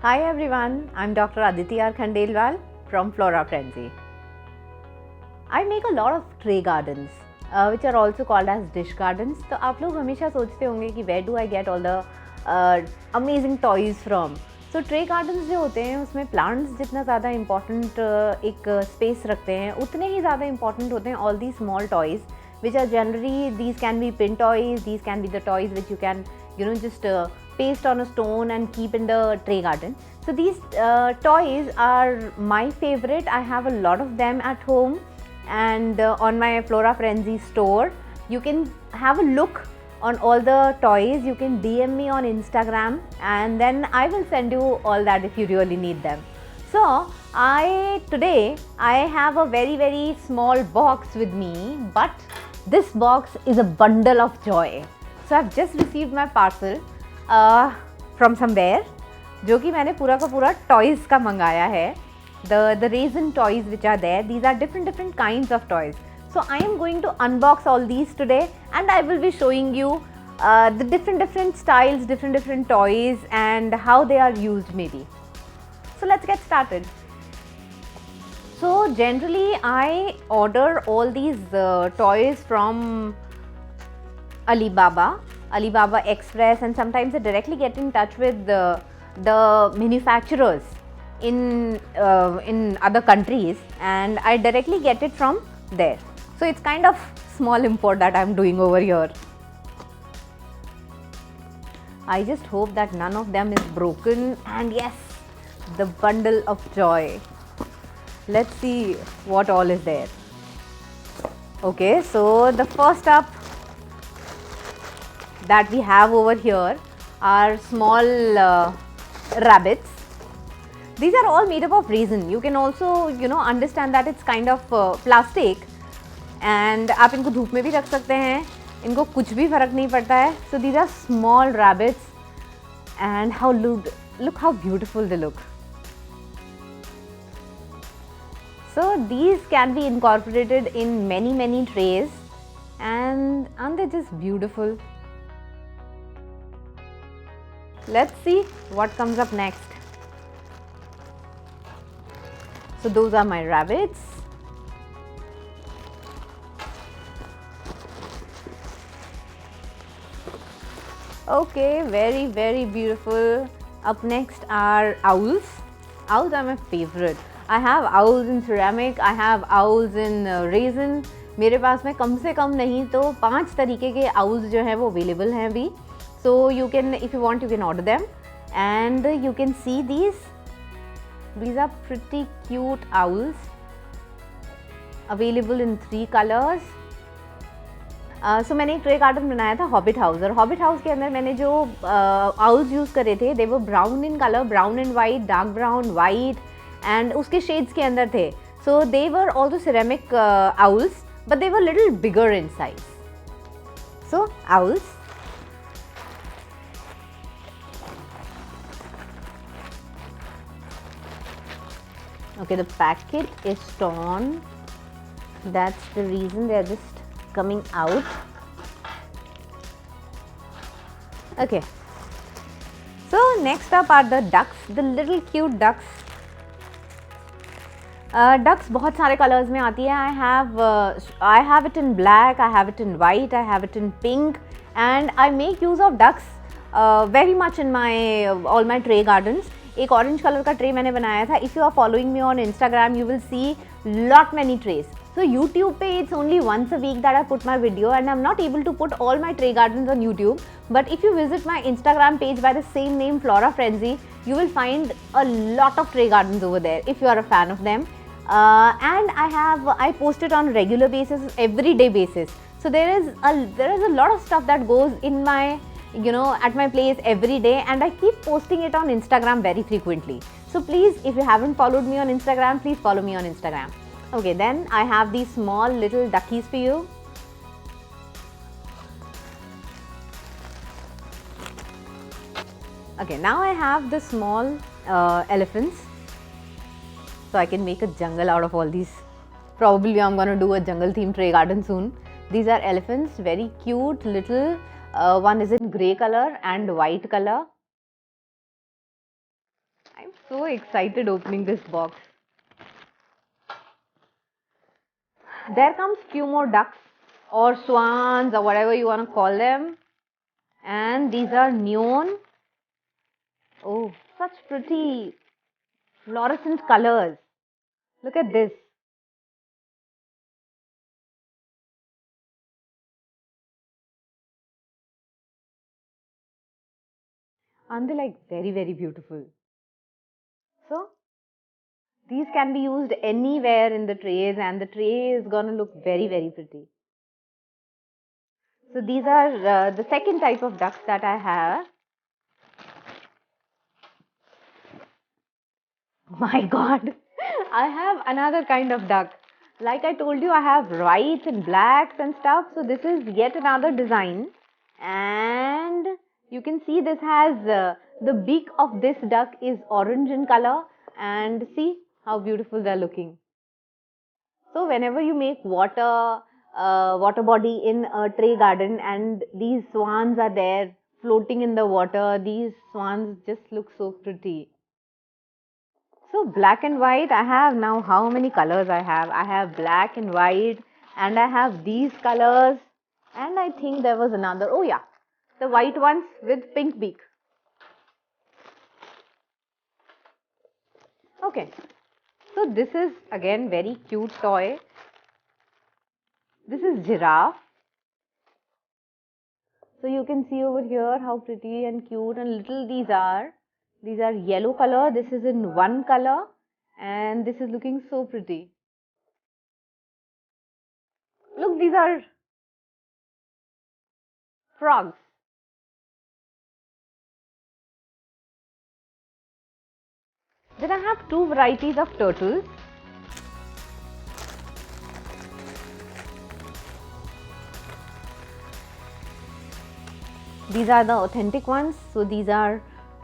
Hi everyone, I'm Dr. Aditi R. Khandelwal from Flora Frenzy. I make a lot of tray gardens which are also called as dish gardens. तो आप लोग हमेशा सोचते होंगे कि where do I get all the amazing toys from? So tray gardens जो होते हैं उसमें plants जितना ज़्यादा important एक space रखते हैं उतने ही ज़्यादा important होते हैं all these small toys which are generally, these can be pin toys, these can be the toys which you can just paste on a stone and keep in the tray garden. So these toys are my favorite. I have a lot of them at home and on my Flora Frenzy store. You can have a look on all the toys. You can DM me on Instagram and then I will send you all that if you really need them. So today I have a very small box with me, but this box is a bundle of joy. So I've just received my parcel from somewhere, जो कि मैंने पूरा का पूरा toys का मंगाया है. The raisin toys which are there, these are different kinds of toys. So I am going to unbox all these today and I will be showing you the different styles, different toys and how they are used maybe. So let's get started. So generally I order all these toys from Alibaba Express, and sometimes I directly get in touch with the manufacturers in other countries and I directly get it from there. So it's kind of small import that I'm doing over here. I just hope that none of them is broken, and yes, the bundle of joy. Let's see what all is there. Okay, so the first up that we have over here are small rabbits. These are all made up of resin. You can also understand that it's kind of plastic and आप इनको धूप में भी रख सकते हैं, इनको कुछ भी फर्क नहीं पड़ता है. So these are small rabbits and look how beautiful they look. So these can be incorporated in many trays and aren't they just beautiful? Let's see what comes up next. So those are my rabbits. Okay, very beautiful. Up next are owls. Owls are my favorite. I have owls in ceramic, I have owls in resin. मेरे पास में कम से कम नहीं तो 5 तरीके के owls जो हैं वो available हैं अभी. So you can, if you want, you can order them. And you can see these are pretty cute owls, available in 3 colors. So मैंने एक ट्रे गार्डन बनाया था हॉबिट हाउस, और हॉबिट हाउस के अंदर मैंने जो आउल्स यूज़ करे थे, दे वो brown in colour, brown and white, dark brown, white and उसके शेड्स के अंदर थे. So they were also ceramic owls but they were little bigger in size. So owls. Okay, the packet is torn. That's the reason they are just coming out. Okay, so next up are the ducks, the little cute ducks. Ducks बहुत सारे colors में आती है. I have it in black, I have it in white, I have it in pink, and I make use of ducks very much in my all my tray gardens. एक orange colour का tray मैंने बनाया था. If you are following me on Instagram you will see lot many trays. So YouTube पे it's only once a week that I put my video and I'm not able to put all my tray gardens on YouTube. But if you visit my Instagram page by the same name, Flora Frenzy, you will find a lot of tray gardens over there if you are a fan of them. And I post it on regular basis, everyday basis. So there is a lot of stuff that goes in my at my place every day, and I keep posting it on Instagram very frequently. So please, if you haven't followed me on Instagram, please follow me on Instagram. Okay, then I have these small little duckies for you. Okay, now I have the small elephants. So I can make a jungle out of all these. Probably I'm gonna do a jungle themed tray garden soon. These are elephants, very cute little. One is in grey color and white color. So excited opening this box. There comes few more ducks or swans or whatever you want to call them. And these are neon. Oh, such pretty fluorescent colors. Look at this. Aren't they like very, very beautiful? So, these can be used anywhere in the trays and the tray is going to look very, very pretty. So, these are the second type of ducks that I have. My God, I have another kind of duck. Like I told you, I have whites and blacks and stuff. So, this is yet another design. And you can see this has the beak of this duck is orange in color. And see how beautiful they're looking. So whenever you make water body in a tray garden and these swans are there floating in the water, these swans just look so pretty. So black and white, I have now how many colors I have? I have black and white and I have these colors and I think there was another, oh yeah, the white ones with pink beak. Okay, so this is again very cute toy. This is giraffe. So you can see over here how pretty and cute and little these are. These are yellow color. This is in one color and this is looking so pretty. Look, these are frogs. Then I have two varieties of turtles. These are the authentic ones. So these are,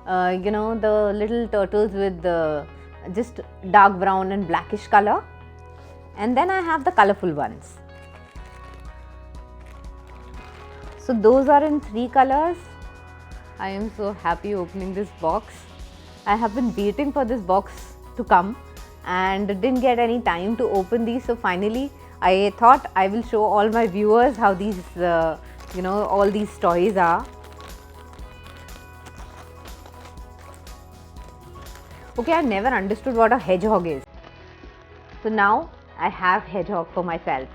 the little turtles with just dark brown and blackish color. And then I have the colorful ones. So those are in 3 colors. I am so happy opening this box. I have been waiting for this box to come and didn't get any time to open these. So finally, I thought I will show all my viewers how these, all these toys are. Okay, I never understood what a hedgehog is. So now I have hedgehog for myself.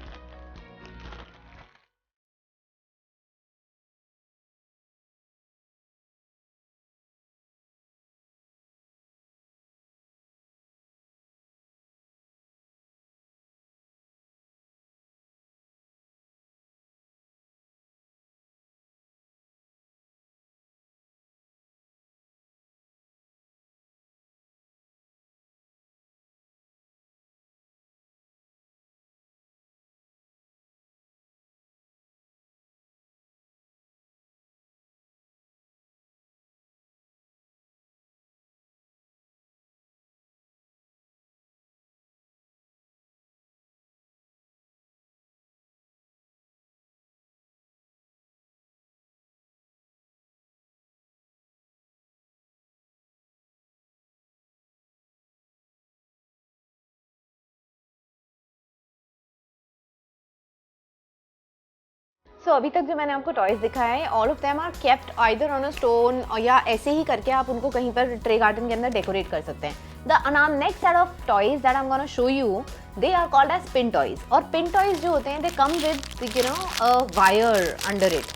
So अभी तक जो मैंने आपको toys दिखाया है, all of them are kept either on a stone और या ऐसे ही करके आप उनको कहीं पर ट्रे गार्डन के अंदर डेकोरेट कर सकते हैं. The next set of toys that I'm gonna show you, they are called as pin toys. और pin toys जो होते हैं, they come with a wire under it,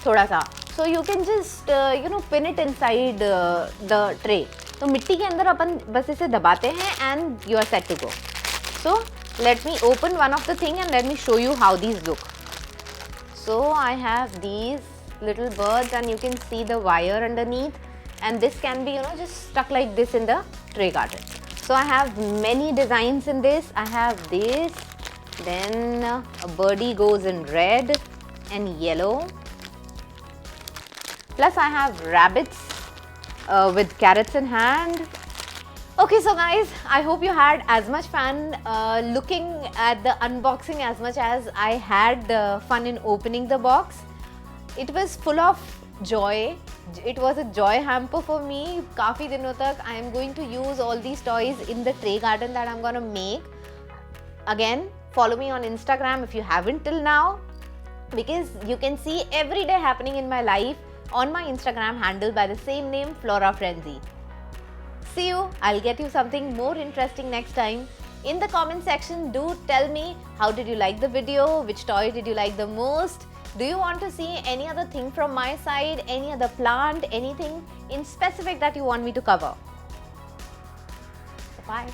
थोड़ा सा. So you can just pin it inside the tray. तो मिट्टी के अंदर अपन बस इसे दबाते हैं and you are set to go. So let me open one of the thing and let me show you how these look. So I have these little birds and you can see the wire underneath, and this can be just stuck like this in the tray garden. So I have many designs in this. I have this, then a birdie goes in red and yellow. Plus I have rabbits with carrots in hand. Okay, so guys, I hope you had as much fun looking at the unboxing as much as I had fun in opening the box. It was full of joy. It was a joy hamper for me. काफ़ी दिनों तक I am going to use all these toys in the tray garden that I'm gonna make. Again, follow me on Instagram if you haven't till now, because you can see every day happening in my life on my Instagram handle by the same name, Flora Frenzy. See you. I'll get you something more interesting next time. In the comment section, do tell me how did you like the video, which toy did you like the most. Do you want to see any other thing from my side, any other plant, anything in specific that you want me to cover? Bye.